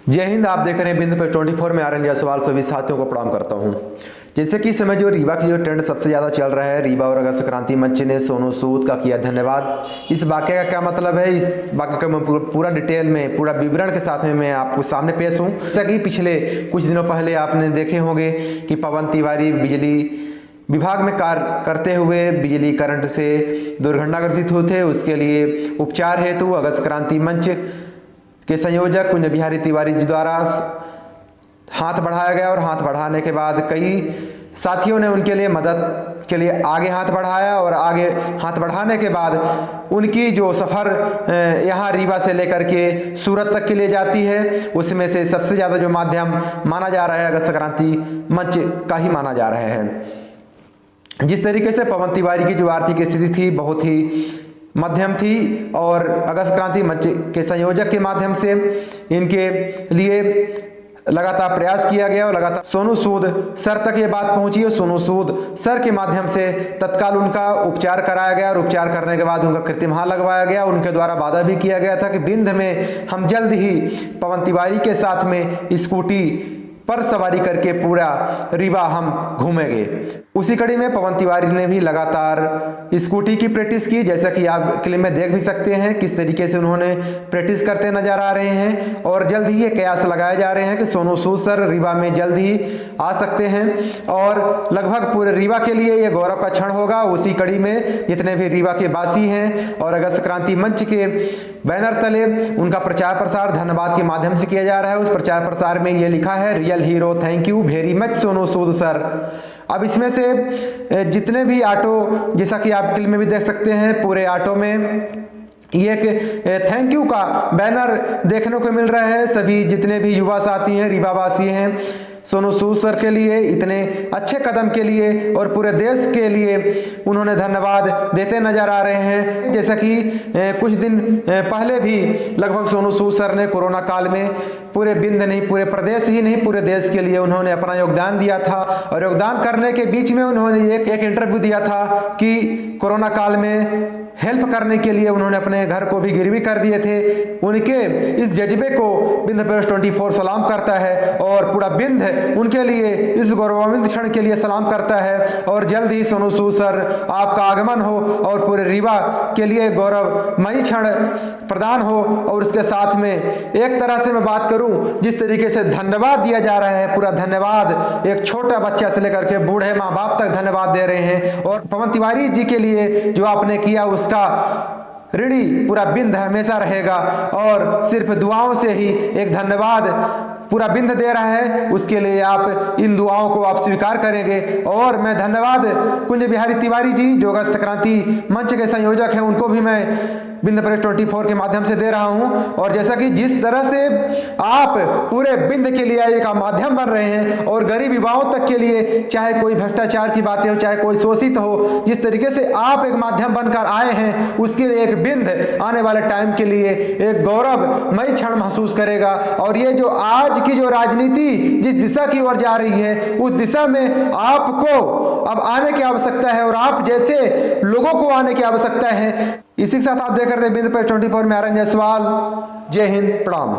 जय हिंद। आप देख रहे हैं बिंद पे 24 में आर्यन जायसवाल सभी साथियों को प्रणाम करता हूं। जैसे कि इस समय जो रीवा की जो ट्रेंड सबसे ज़्यादा चल रहा है, रीवा और अगस्त क्रांति मंच ने सोनू सूद का किया धन्यवाद। इस वाक्य का क्या मतलब है, इस वाक्य का मैं पूरा डिटेल में पूरा विवरण के साथ में मैं आपको सामने पेश हूँ। जैसा कि पिछले कुछ दिनों पहले आपने देखे होंगे कि पवन तिवारी बिजली विभाग में कार्य करते हुए बिजली करंट से दुर्घटनाग्रस्त हुए थे। उसके लिए उपचार हेतु अगस्त क्रांति मंच के संयोजक कुंज बिहारी तिवारी जी द्वारा हाथ बढ़ाया गया और हाथ बढ़ाने के बाद कई साथियों ने उनके लिए मदद के लिए आगे हाथ बढ़ाया और आगे हाथ बढ़ाने के बाद उनकी जो सफ़र यहाँ रीवा से लेकर के सूरत तक के लिए जाती है, उसमें से सबसे ज़्यादा जो माध्यम माना जा रहा है अगस्त क्रांति मंच का ही माना जा रहा है। जिस तरीके से पवन तिवारी की जो आर्थिक स्थिति थी बहुत ही मध्यम थी और अगस्त क्रांति मंच के संयोजक के माध्यम से इनके लिए लगातार प्रयास किया गया और लगातार सोनू सूद सर तक ये बात पहुंची और सोनू सूद सर के माध्यम से तत्काल उनका उपचार कराया गया और उपचार करने के बाद उनका कृत्रिम हाथ लगवाया गया। उनके द्वारा वादा भी किया गया था कि बिंद में हम जल्द ही पवन तिवारी के साथ में स्कूटी पर सवारी करके पूरा रीवा हम घूमेंगे। उसी कड़ी में पवन तिवारी ने भी लगातार स्कूटी की प्रैक्टिस की, जैसा कि आप क्लिप में देख भी सकते हैं किस तरीके से उन्होंने प्रैक्टिस करते नजर आ रहे हैं। और जल्द ही ये कयास लगाए जा रहे हैं कि सोनू सूद सर रीवा में जल्द ही आ सकते हैं और लगभग पूरे रीवा के लिए ये गौरव का क्षण होगा। उसी कड़ी में जितने भी रीवा के वासी हैं और अगस्त क्रांति मंच के बैनर तले उनका प्रचार प्रसार धन्यवाद के माध्यम से किया जा रहा है। उस प्रचार प्रसार में ये लिखा है, real hero, thank you very much Sonu Sood sir. अब इसमें से जितने भी ऑटो, जैसा कि आप क्लिप में भी देख सकते हैं, पूरे ऑटो में ये एक थैंक यू का बैनर देखने को मिल रहा है। सभी जितने भी युवा साथी हैं, रीवावासी हैं, सोनू सूद सर के लिए इतने अच्छे कदम के लिए और पूरे देश के लिए उन्होंने धन्यवाद देते नजर आ रहे हैं। जैसा कि कुछ दिन पहले भी लगभग सोनू सूद सर ने कोरोना काल में पूरे बिंद नहीं, पूरे प्रदेश ही नहीं, पूरे देश के लिए उन्होंने अपना योगदान दिया था। और योगदान करने के बीच में उन्होंने एक इंटरव्यू दिया था कि कोरोना काल में हेल्प करने के लिए उन्होंने अपने घर को भी गिरवी कर दिए थे। उनके इस जज्बे को बिंद प्रेस 24 सलाम करता है और पूरा बिंद उनके लिए इस गौरवान्वित क्षण के लिए सलाम करता है। और जल्द ही सोनू सूद सर आपका आगमन हो और पूरे रीवा के लिए गौरवमयी क्षण प्रदान हो। और उसके साथ में एक तरह से मैं बात करूं, जिस तरीके से धन्यवाद दिया जा रहा है, पूरा धन्यवाद एक छोटा बच्चा से लेकर के बूढ़े माँ बाप तक धन्यवाद दे रहे हैं। और पवन तिवारी जी के लिए जो आपने किया उसका ऋणी पूरा बिंद हमेशा रहेगा और सिर्फ दुआओं से ही एक धन्यवाद पूरा बिंद दे रहा है। उसके लिए आप इन दुआओं को आप स्वीकार करेंगे। और मैं धन्यवाद कुंज बिहारी तिवारी जी जो अगस्त क्रांति मंच के संयोजक हैं, उनको भी मैं बिंद प्रेस 24 के माध्यम से दे रहा हूं। और जैसा कि जिस तरह से आप पूरे बिंद के लिए एक माध्यम बन रहे हैं और गरीब युवाओं तक के लिए, चाहे कोई भ्रष्टाचार की बातें हो, चाहे कोई शोषित हो, जिस तरीके से आप एक माध्यम बनकर आए हैं, उसके लिए एक बिंद आने वाले टाइम के लिए एक गौरवमयी क्षण महसूस करेगा। और ये जो आज की जो राजनीति जिस दिशा की ओर जा रही है, उस दिशा में आपको अब आने की आवश्यकता है और आप जैसे लोगों को आने की आवश्यकता है। इसी के साथ आप देख रहे थे बिंद पे 24 में आर्यन जायसवाल। जय हिंद, प्रणाम।